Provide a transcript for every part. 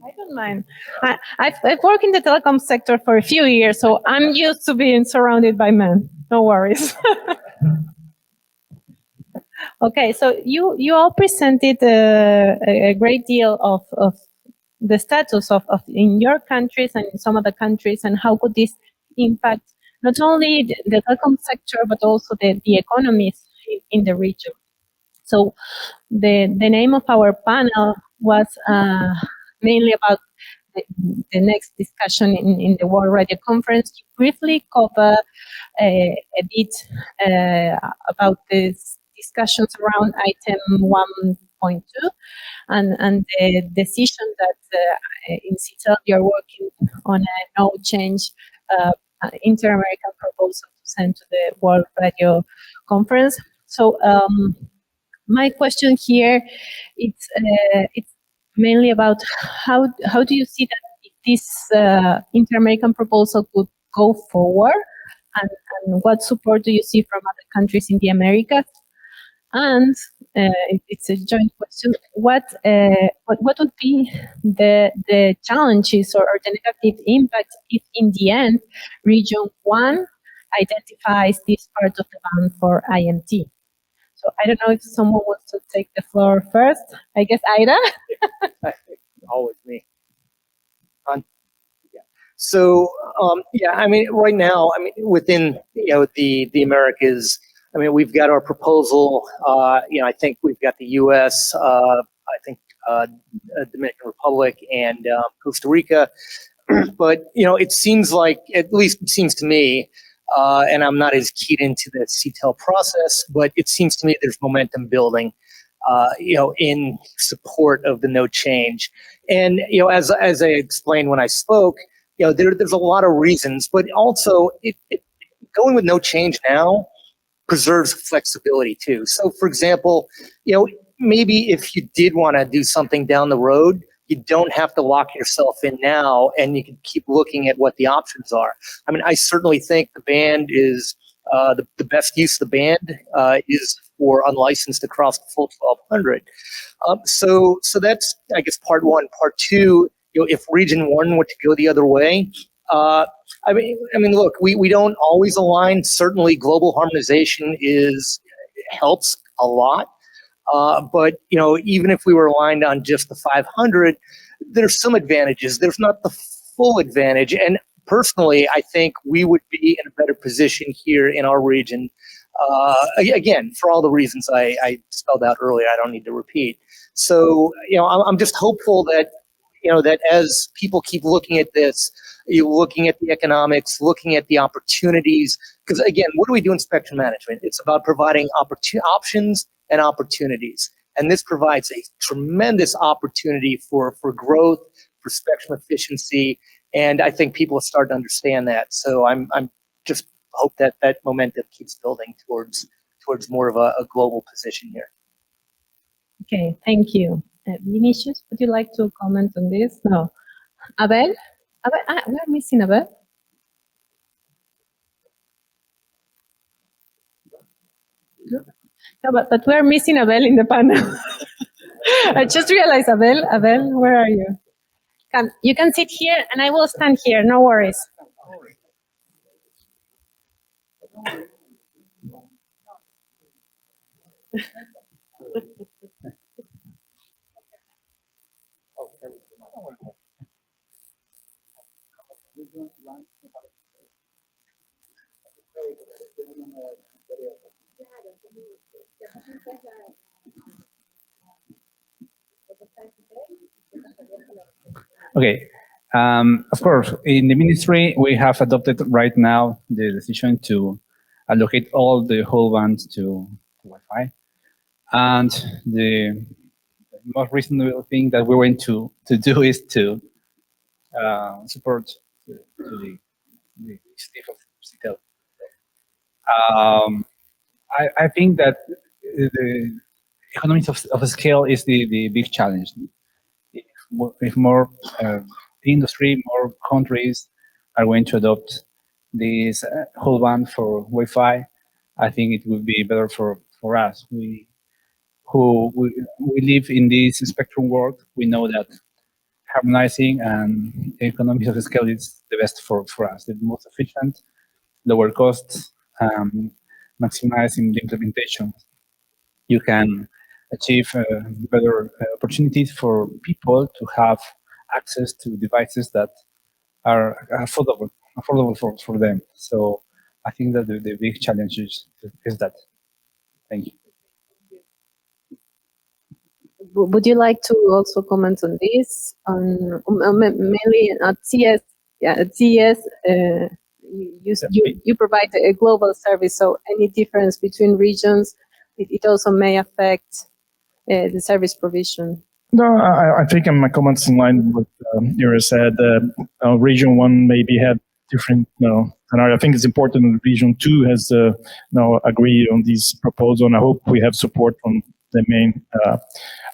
I don't mind. I've worked in the telecom sector for a few years, so I'm used to being surrounded by men. No worries. Okay, so you all presented a great deal of the status of in your countries and in some other countries, and how could this impact not only the telecom sector but also the economies in the region. So the name of our panel was mainly about the next discussion in the World Radio Conference. You briefly cover a bit about these discussions around item 1.2 and the decision that in CITEL you're working on a no change inter-American proposal to send to the World Radio Conference. So my question here it's mainly about how do you see that this inter-American proposal could go forward, and what support do you see from other countries in the Americas? And it's a joint question. What would be the challenges or the negative impact if, in the end, Region 1 identifies this part of the ban for IMT? So I don't know if someone wants to take the floor first. I guess Ida. Always me. Yeah. So yeah, I mean, right now, I mean, within the Americas, I mean, we've got our proposal. I think we've got the U.S. I think Dominican Republic and Costa Rica. But it seems like, at least it seems to me, and I'm not as keyed into the CTEL process, but it seems to me there's momentum building, in support of the no change. And as I explained when I spoke, there's a lot of reasons, but also going with no change now preserves flexibility too. So, for example, maybe if you did want to do something down the road, you don't have to lock yourself in now, and you can keep looking at what the options are. I mean, I certainly think the band is the best use of the band is for unlicensed across the full 1,200. So that's, I guess, part one. Part two, if Region 1 were to go the other way, I mean, look, we don't always align. Certainly, global harmonization helps a lot. But even if we were aligned on just the 500, there's some advantages. There's not the full advantage. And personally, I think we would be in a better position here in our region. Again, for all the reasons I spelled out earlier, I don't need to repeat. So, I'm just hopeful that, that as people keep looking at this, you're looking at the economics, looking at the opportunities. Because again, what do we do in spectrum management? It's about providing options and opportunities. And this provides a tremendous opportunity for growth, for spectrum efficiency. And I think people have started to understand that. So I'm just hope that momentum keeps building towards more of a global position here. Okay, thank you. Vinicius, would you like to comment on this? No. Abel? We're missing Abel. No, but we're missing Abel in the panel. I just realized, Abel, where are you? Come, you can sit here and I will stand here, no worries. Okay. Of course, in the ministry, we have adopted right now the decision to allocate all the whole bands to Wi-Fi. And the most reasonable thing that we're going to do is to support the initiative of CITEL. I think that the economies of scale is the big challenge. If more industry, more countries are going to adopt this whole band for Wi-Fi, I think it would be better for us. We who we live in this spectrum world, we know that harmonizing and economies of scale is the best for us, the most efficient, lower costs, maximizing the implementation. You can achieve better opportunities for people to have access to devices that are affordable for them. So I think that the big challenge is that. Thank you. Would you like to also comment on this? On mainly at CS, yeah, at CS, you provide a global service. So any difference between regions, it also may affect the service provision. No, I think my comments in line with Ira said. Region 1 maybe had different scenario. I think it's important that Region 2 has agreed on this proposal, and I hope we have support from the main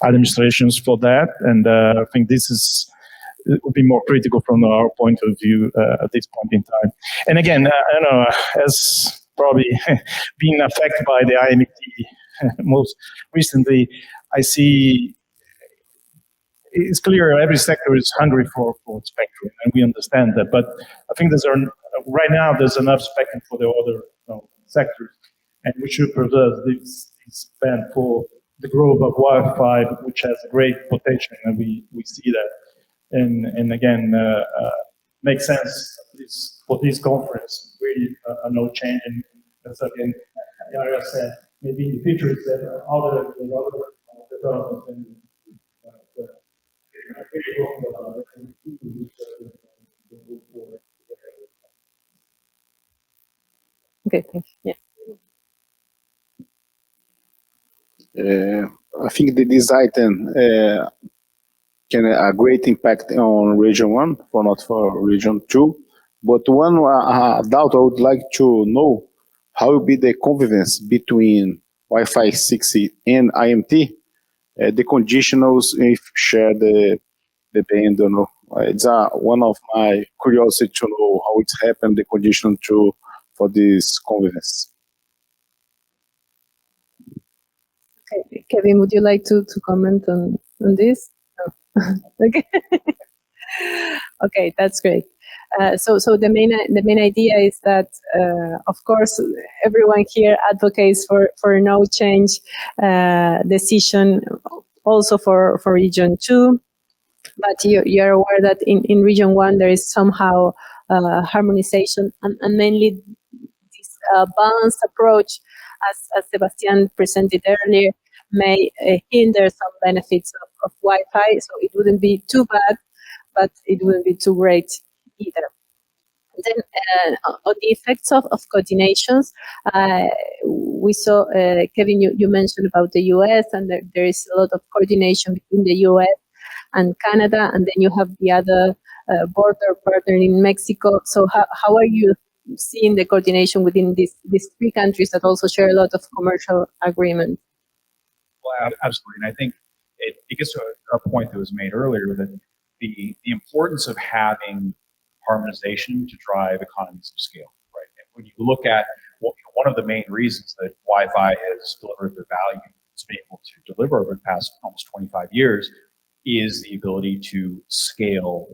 administrations for that. And I think it would be more critical from our point of view at this point in time. And again, I don't know, as probably being affected by the IMT most recently, I see it's clear every sector is hungry for spectrum, and we understand that. But I think right now there's enough spectrum for the other sectors, and we should preserve this band for the growth of Wi-Fi, which has great potential, and we see that. And again, makes sense for this conference. Really, no change. And as again, Yara said, maybe in the future, it's other developments. And, okay, thank you. Yeah. I think that this item can have a great impact on Region 1, not for Region 2. But one doubt I would like to know, how will be the convivence between Wi-Fi 6 and IMT? The conditionals, if share the band or no. It's one of my curiosity to know how it's happened, the condition for this convivence. Okay, Kevin, would you like to comment on this? No. Okay. Okay, that's great. So the main idea is that, of course, everyone here advocates for no change decision, also for Region 2. But you're aware that in Region 1 there is somehow harmonization, and mainly this balanced approach, as Sebastian presented earlier, may hinder some benefits of Wi-Fi. So it wouldn't be too bad, but it wouldn't be too great either. Then on the effects of coordinations, we saw, Kevin, you mentioned about the US, and there is a lot of coordination between the US and Canada, and then you have the other border partner in Mexico. So how are you seeing the coordination within these three countries that also share a lot of commercial agreements? Well, absolutely. And I think it gets to a point that was made earlier, that the importance of having harmonization to drive economies of scale, right? And when you look at one of the main reasons that Wi-Fi has delivered the value it's been able to deliver over the past almost 25 years is the ability to scale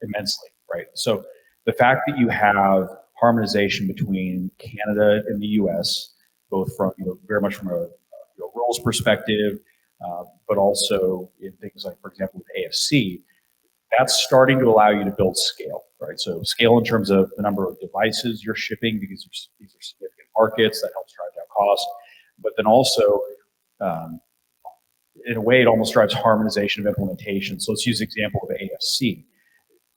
immensely, right? So the fact that you have harmonization between Canada and the US, both from very much from a rules perspective, but also in things like, for example, with AFC, that's starting to allow you to build scale, right? So scale in terms of the number of devices you're shipping, because these are significant markets, that helps drive down cost. But then also, in a way, it almost drives harmonization of implementation. So let's use the example of AFC.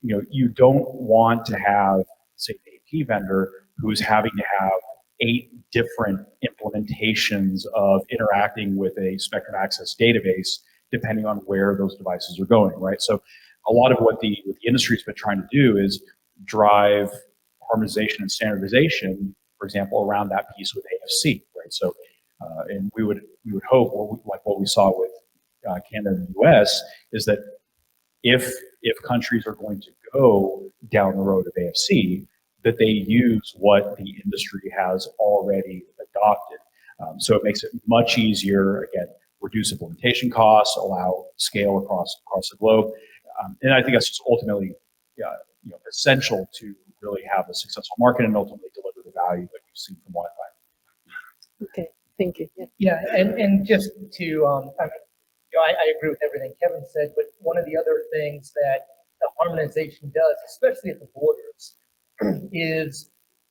You don't want to have, say, an AP vendor who's having to have 8 different implementations of interacting with a spectrum access database, depending on where those devices are going, right? So a lot of what the industry's been trying to do is drive harmonization and standardization, for example, around that piece with AFC, right? So, and we would hope, like what we saw with Canada and the US, is that if countries are going to go down the road of AFC, that they use what the industry has already adopted. So it makes it much easier, again, reduce implementation costs, allow scale across the globe. And I think that's just ultimately essential to really have a successful market and ultimately deliver the value that we've seen from Wi-Fi. Okay, thank you. Yeah. Yeah, and just to, I agree with everything Kevin said, but one of the other things that the harmonization does, especially at the borders, is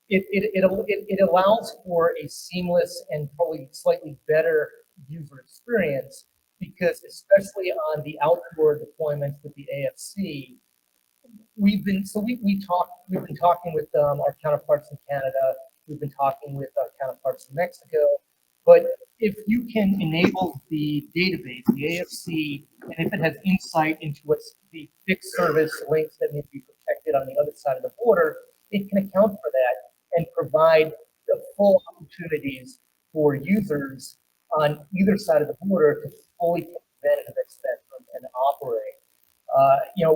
it allows for a seamless and probably slightly better user experience, because especially on the outdoor deployments with the AFC, we've been talking with our counterparts in Canada, we've been talking with our counterparts in Mexico, but if you can enable the database, the AFC, and if it has insight into what's the fixed service links that need to be protected on the other side of the border, it can account for that and provide the full opportunities for users on either side of the border to fully take advantage of that spectrum and operate.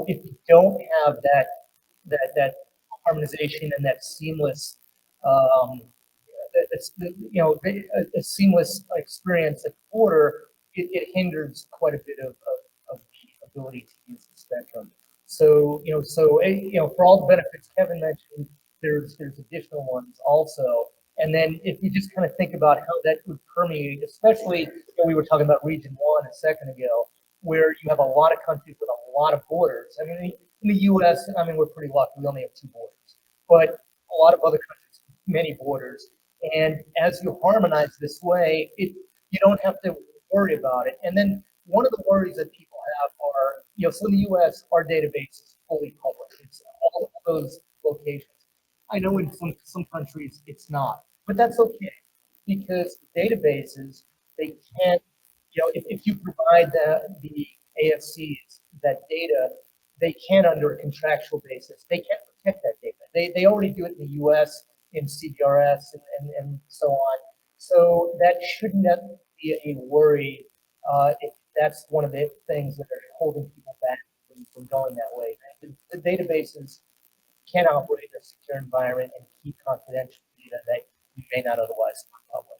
If you don't have that harmonization and that seamless, a seamless experience at the border, it hinders quite a bit of the ability to use the spectrum. So for all the benefits Kevin mentioned, there's additional ones also. And then if you just kind of think about how that would permeate, especially we were talking about Region 1 a second ago, where you have a lot of countries with a lot of borders. I mean, in the U.S., we're pretty lucky. We only have 2 borders, but a lot of other countries, many borders. And as you harmonize this way, you don't have to worry about it. And then one of the worries that people have are, so in the U.S., our database is fully public. It's all those locations. I know in some countries it's not, but that's okay, because databases, they can't, if you provide the AFCs that data, they can, under a contractual basis, they can't protect that data. They already do it in the US in CBRS and so on. So that shouldn't be a worry if that's one of the things that are holding people back from going that way. The databases can operate in a secure environment and keep confidential data that you may not otherwise public.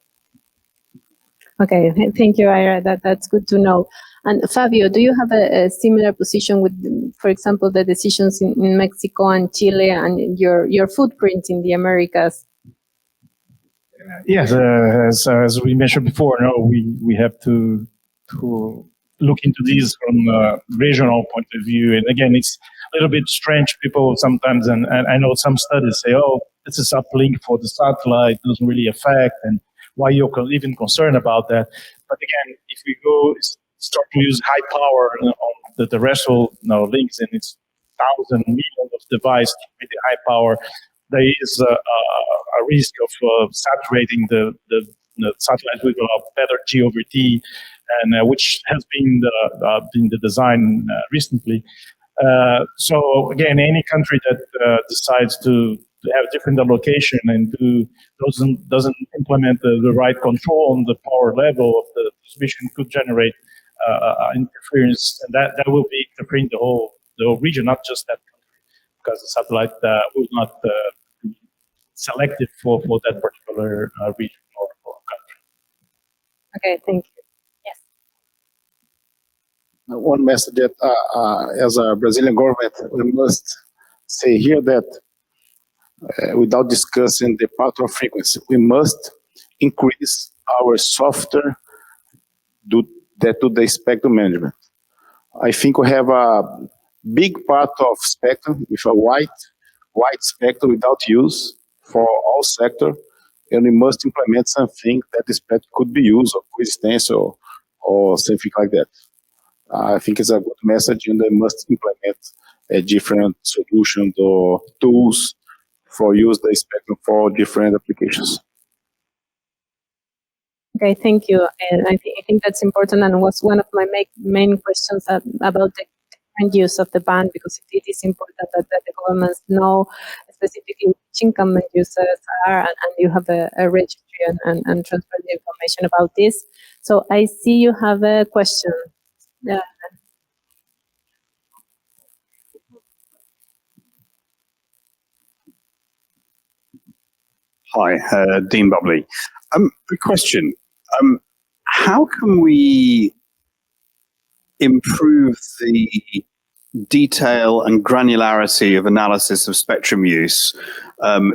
Okay, thank you, Ira. That's good to know. And Fabio, do you have a similar position with, for example, the decisions in Mexico and Chile and your footprint in the Americas? Yes, as we mentioned before, we have to look into these from a regional point of view. And again, it's a little bit strange. People sometimes, and I know some studies say, oh, this is uplink for the satellite, doesn't really affect, and why you're even concerned about that. But again, if we start to use high power on the terrestrial links, and it's thousands, millions of devices with the high power, there is a risk of saturating the satellite with a better G over T, and which has been the design recently. So again, any country that decides to have different allocation and doesn't implement the right control on the power level of the transmission could generate interference, and that will be interfering the whole region, not just that country, because the satellite will not be selected for that particular region or country. Okay, thank you. Yes. One message that as a Brazilian government, we must say here that without discussing the pattern frequency, we must increase our software to the spectrum management. I think we have a big part of spectrum with a wide spectrum without use for all sector, and we must implement something that the spectrum could be used, or coexistence, or something like that. I think it's a good message, and they must implement a different solution or tools for use the spectrum for different applications. Okay, thank you. And I think that's important, and was one of my main questions about the current use of the band, because it is important that the governments know specifically which incumbent users are, and you have a registry and transfer the information about this. So I see you have a question. Hi, Dean Bubley. A question. how can we improve the detail and granularity of analysis of spectrum use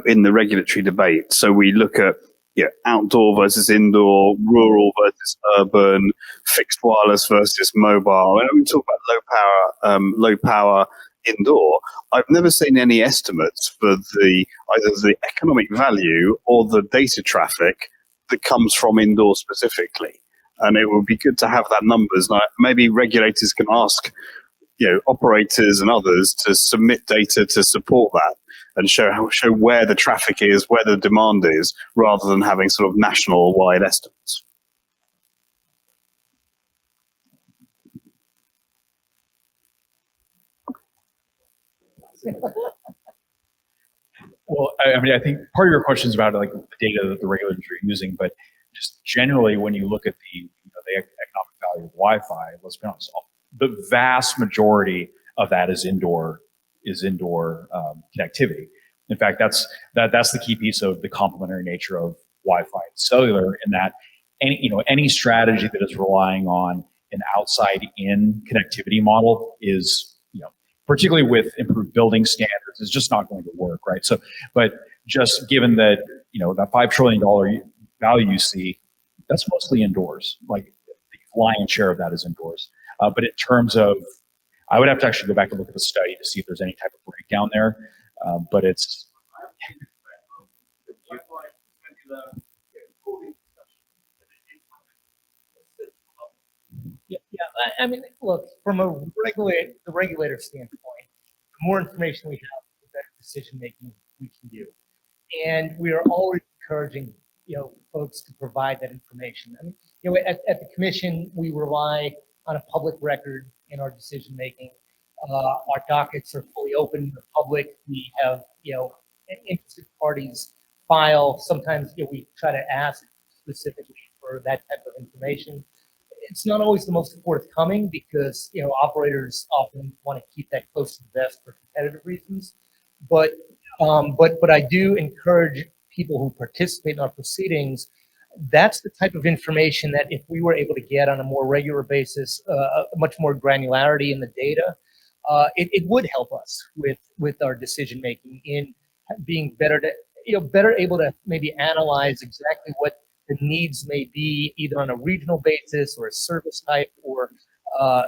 in the regulatory debate? So we look at outdoor versus indoor, rural versus urban, fixed wireless versus mobile. And we talk about low power indoor. I've never seen any estimates for either the economic value or the data traffic that comes from indoor specifically. And it would be good to have that numbers. Now, maybe regulators can ask operators and others to submit data to support that and show where the traffic is, where the demand is, rather than having sort of national wide estimates. Well, I mean, I think part of your question is about like the data that the regulators are using, but just generally, when you look at the economic value of Wi-Fi, let's be honest, the vast majority of that is indoor connectivity. In fact, that's the key piece of the complementary nature of Wi-Fi and cellular, in that any strategy that is relying on an outside-in connectivity model is, particularly with improved building standards, is just not going to work, right? So, but just given that that $5 trillion value you see, that's mostly indoors. Like the lion's share of that is indoors. But in terms of, I would have to actually go back and look at the study to see if there's any type of breakdown there. But it's. Yeah, I mean, look, from the regulator standpoint, the more information we have, the better decision making we can do. And we are always encouraging, folks to provide that information. I mean, at the commission, we rely on a public record in our decision making. Our dockets are fully open to the public. We have, interested parties file. Sometimes we try to ask specifically for that type of information. It's not always the most forthcoming because operators often want to keep that close to the vest for competitive reasons. But I do encourage people who participate in our proceedings. That's the type of information that if we were able to get on a more regular basis, much more granularity in the data, it would help us with our decision making in being better able to maybe analyze exactly what the needs may be, either on a regional basis or a service type or a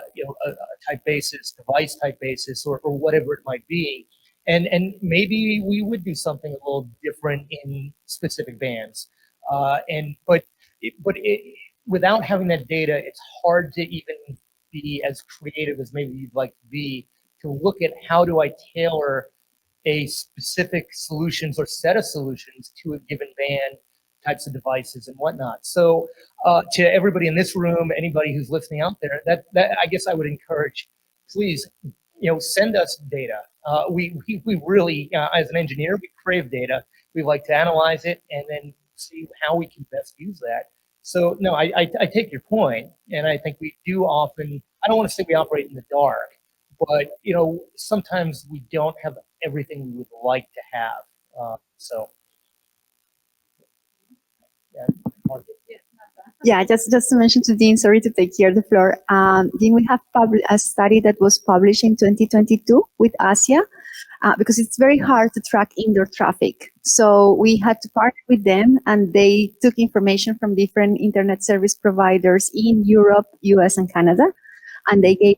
type basis, device type basis, or whatever it might be. And maybe we would do something a little different in specific bands. Without having that data, it's hard to even be as creative as maybe you'd like to be, to look at how do I tailor a specific solutions or set of solutions to a given band, types of devices and whatnot. So to everybody in this room, anybody who's listening out there, that I guess I would encourage, please, send us data. We really, as an engineer, we crave data. We like to analyze it and then see how we can best use that. So no, I take your point, and I think we do often, I don't want to say we operate in the dark, but sometimes we don't have everything we would like to have. Yeah, just to mention to Dean, sorry to take here the floor. Dean, we have a study that was published in 2022 with ASIA, because it's very hard to track indoor traffic. So we had to partner with them, and they took information from different internet service providers in Europe, US, and Canada, and they gave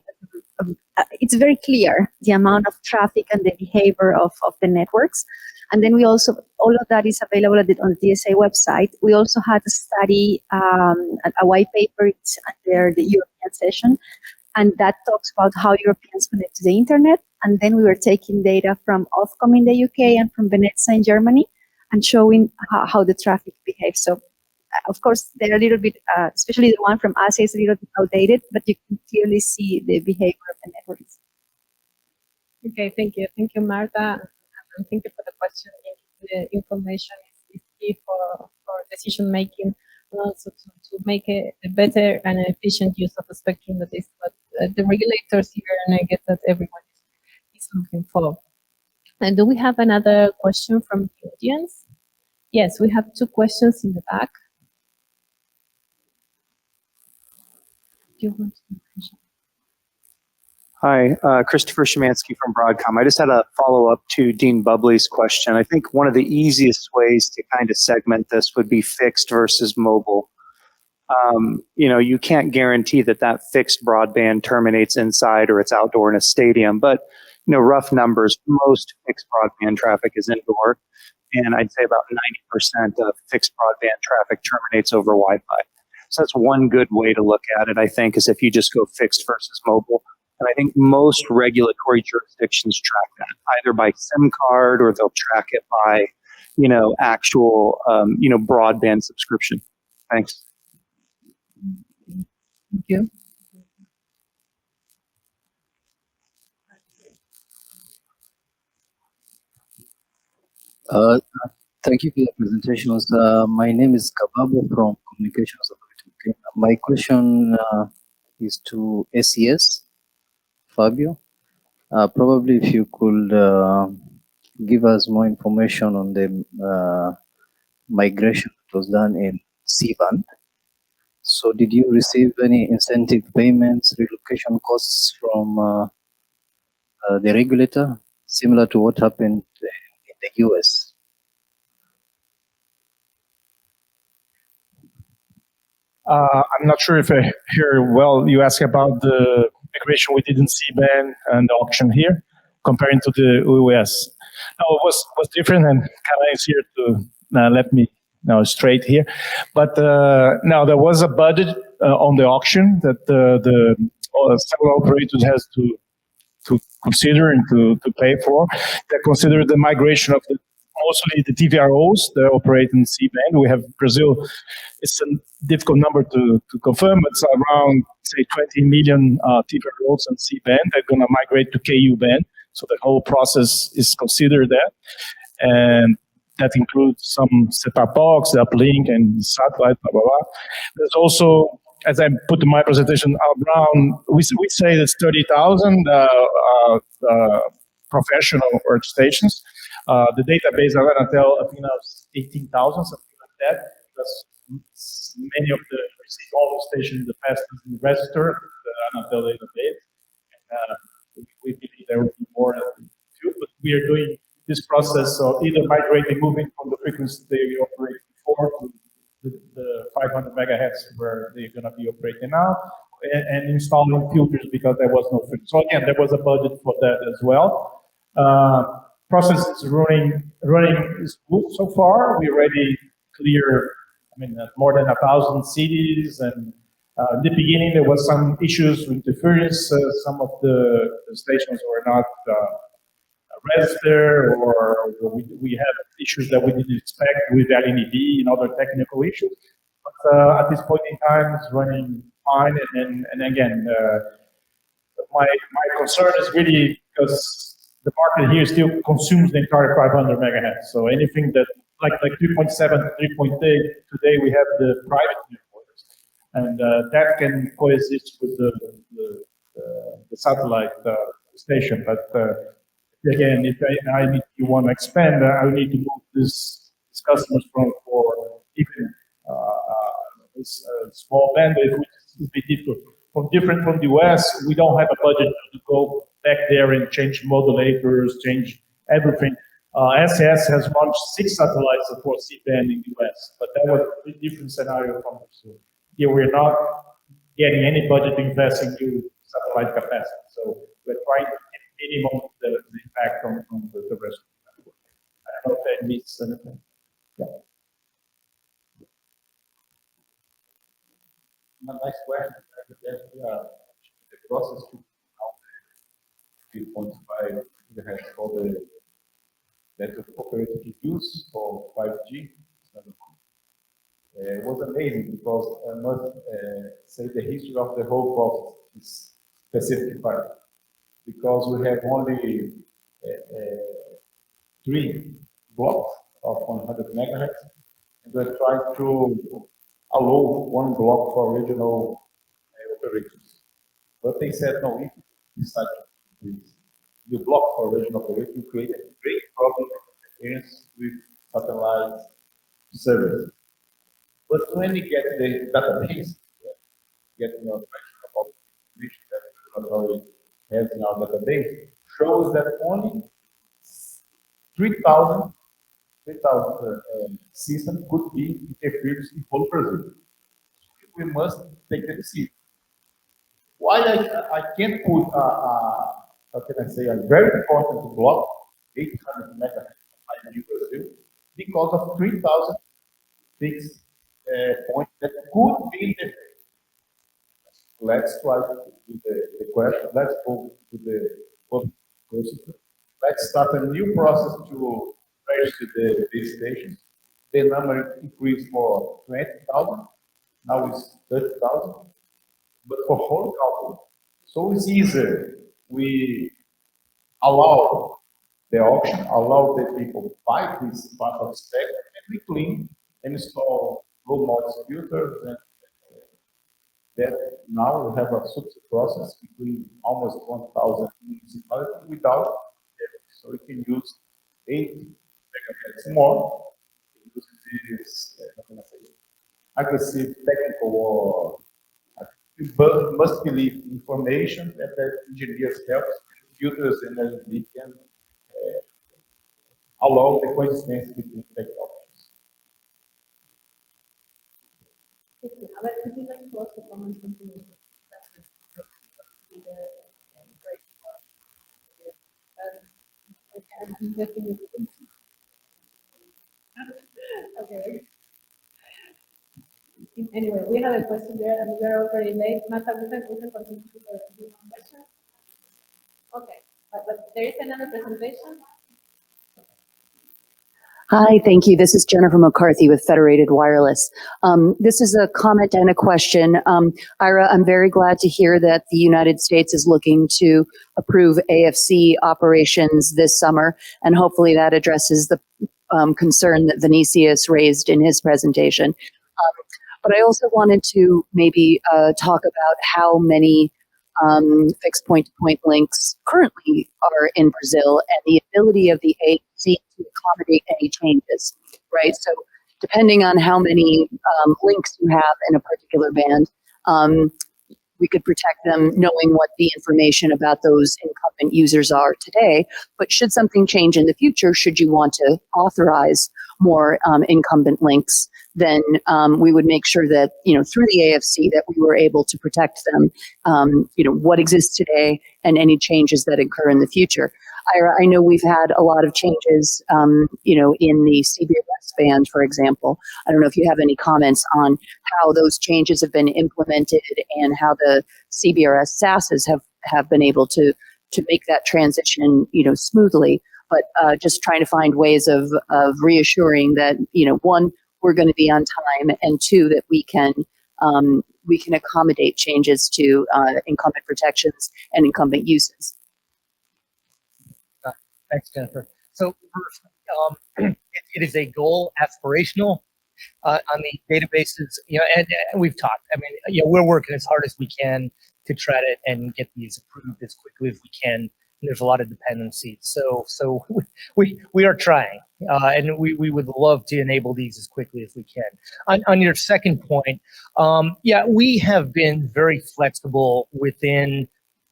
it's very clear the amount of traffic and the behavior of the networks. And then we also, all of that is available on the DSA website. We also had a study, a white paper, it's under the European session, and that talks about how Europeans connect to the internet. And then we were taking data from Ofcom in the UK and from Venezia in Germany and showing how the traffic behaves. So, of course, they're a little bit, especially the one from Asia is a little bit outdated, but you can clearly see the behavior of the networks. Okay, thank you. Thank you, Marta. And thank you for the question. The information is key for decision making, and also to make a better and efficient use of the spectrum that is what the regulators here, and I guess that everyone is looking for. And do we have another question from the audience? Yes, we have two questions in the back. you want to mention? Hi, Christopher Szymanski from Broadcom. I just had a follow-up to Dean Bubley's question. I think one of the easiest ways to kind of segment this would be fixed versus mobile. You can't guarantee that that fixed broadband terminates inside or it's outdoor in a stadium, but, rough numbers, most fixed broadband traffic is indoor. And I'd say about 90% of fixed broadband traffic terminates over Wi-Fi. So that's one good way to look at it, I think, is if you just go fixed versus mobile. And I think most regulatory jurisdictions track that either by SIM card or they'll track it by, actual, broadband subscription. Thanks. Thank you. Thank you for the presentations. My name is Kababo from Communications Authority. Okay. My question is to SES, Fabio. Probably if you could give us more information on the migration that was done in C-band. So did you receive any incentive payments, relocation costs from the regulator, similar to what happened in the US? I'm not sure if I hear well. You asked about the migration we did in C-band and the auction here, comparing to the US. No, it was different, and Kala is here to let me straight here. But now there was a budget on the auction that the several operators has to consider and to pay for. They consider the migration of mostly the TVROs that operate in C-band. We have Brazil. It's a difficult number to confirm, but it's around, say, 20 million TVROs on C-band. They're going to migrate to KU-band. So the whole process is considered that. And that includes some set-top box, the uplink, and satellite, blah, blah, blah. There's also, as I put in my presentation, around, we say it's 30,000 professional workstations. The database, I'm going to tell, I think now it's 18,000, something like that, because many of the all stations in the past is registered, the Anatel database. And we believe there will be more than two, but we are doing this process of either migrating, moving from the frequency they operate before to the 500 megahertz where they're going to be operating now, and installing filters because there was no filter. So again, there was a budget for that as well. Process is running smooth so far. We already clear, more than 1,000 cities, and in the beginning there was some issues with interference. Some of the stations were not registered, or we had issues that we didn't expect with LNEB and other technical issues. But at this point in time, it's running fine. And again, my concern is really because the market here still consumes the entire 500 megahertz. So anything that like 3.7 to 3.8, today we have the private networks, and that can coexist with the satellite station. But again, if you want to expand, I need to move this customers for even this small bandwidth, which is a bit different from the US. We don't have a budget to go back there and change modulators, change everything. SES has launched 6 satellites for C-band in the US, but that was a different scenario from Brazil. Here we're not getting any budget to invest in new satellite capacity. So we're trying to minimum the impact from the rest of the network. I don't know if that means anything. Yeah. My next question is the process to 3.5 gigahertz for the network operator to use for 5G. It was amazing because I must say the history of the whole process is specified, because we have only 3 blocks of 100 megahertz, and we're trying to allow 1 block for regional operators. But they said, no, if you decide to you block for regional operators, you create a great problem interference with satellite service. But when you get the database, get about information that the regulatory has in our database shows that only 3,000 systems could be interfered in whole Brazil. We must take the decision. Why I can't put how can I say, a very important block, 800 megahertz in Brazil, because of 3,000 fixed points that could be interfered. Let's try to do the question. Let's go to the public procedure. Let's start a new process to register the base stations. The number increased for 20,000. Now it's 30,000. But for whole country, so it's easier. We allow the auction, allow the people to buy this part of spectrum, and we clean and install low noise filters, and that now we have a subsidy process between almost 1,000 municipalities without it. So we can use 8 megahertz more. Use this aggressive technical or you must believe information that the engineers help computers and we can allow the coexistence between technologies. Would you like to also comment something? Okay. Anyway, we have a question there, and we're already late. Martha, we can continue with the question. Okay, but there is another presentation. Hi, thank you. This is Jennifer McCarthy with Federated Wireless. This is a comment and a question. Ira, I'm very glad to hear that the United States is looking to approve AFC operations this summer, and hopefully that addresses the concern that Vinicius raised in his presentation. But I also wanted to maybe talk about how many fixed point-to-point links currently are in Brazil and the ability of the AFC to accommodate any changes, right? So depending on how many links you have in a particular band, we could protect them knowing what the information about those incumbent users are today. But should something change in the future, should you want to authorize more incumbent links, then we would make sure that, through the AFC, that we were able to protect them, what exists today and any changes that occur in the future. Ira, I know we've had a lot of changes, in the CBRS band, for example. I don't know if you have any comments on how those changes have been implemented and how the CBRS SASs have been able to make that transition, smoothly. But just trying to find ways of reassuring that, one, we're going to be on time, and two, that we can accommodate changes to incumbent protections and incumbent uses. Thanks, Jennifer. So first, it is a goal, aspirational on the databases, and we've talked. I mean, we're working as hard as we can to try to and get these approved as quickly as we can. And there's a lot of dependencies, so we are trying, and we would love to enable these as quickly as we can. On your second point, we have been very flexible within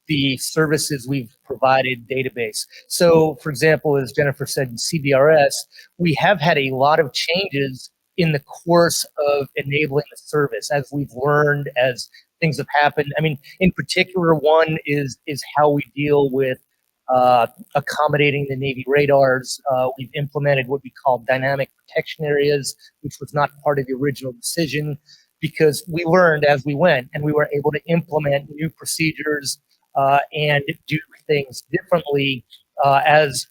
the services we've provided database. So, for example, as Jennifer said, in CBRS, we have had a lot of changes in the course of enabling the service as we've learned, as things have happened. I mean, in particular, one is how we deal with accommodating the Navy radars. We've implemented what we call dynamic protection areas, which was not part of the original decision, because we learned as we went, and we were able to implement new procedures and do things differently as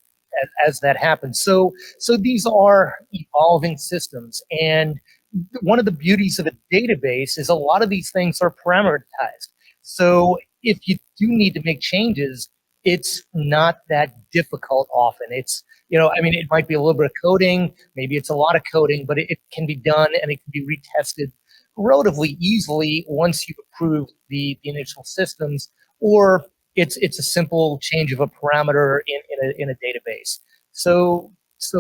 that happens. So these are evolving systems, and one of the beauties of a database is a lot of these things are parameterized. So if you do need to make changes, it's not that difficult often. It's, it might be a little bit of coding, maybe it's a lot of coding, but it can be done and it can be retested relatively easily once you've approved the initial systems, or it's a simple change of a parameter in a database. So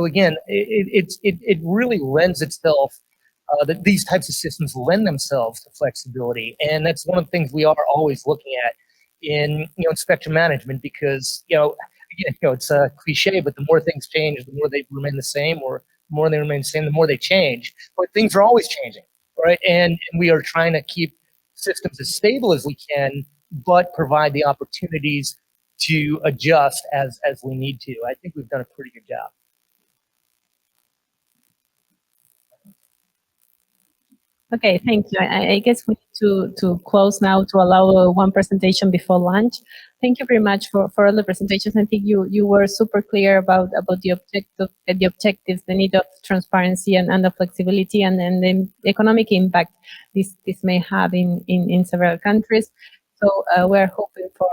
again, it really lends itself, that these types of systems lend themselves to flexibility, and that's one of the things we are always looking at. in spectrum management, because again, it's a cliche, but the more things change, the more they remain the same, or the more they remain the same, the more they change. But things are always changing, right? And we are trying to keep systems as stable as we can, but provide the opportunities to adjust as we need to. I think we've done a pretty good job. Okay, thank you. I guess we need to close now to allow one presentation before lunch. Thank you very much for all the presentations. I think you were super clear about the objectives, the need of transparency and the flexibility, and the economic impact this may have in several countries. So we're hoping for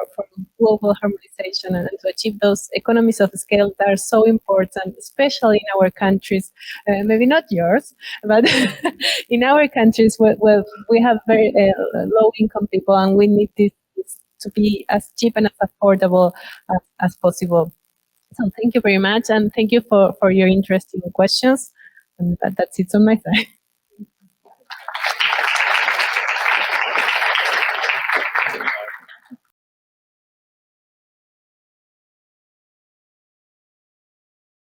global harmonization and to achieve those economies of scale that are so important, especially in our countries, maybe not yours, but in our countries where we have very low income people, and we need this to be as cheap and as affordable as possible. So thank you very much, and thank you for your interesting questions. And that's it on my side.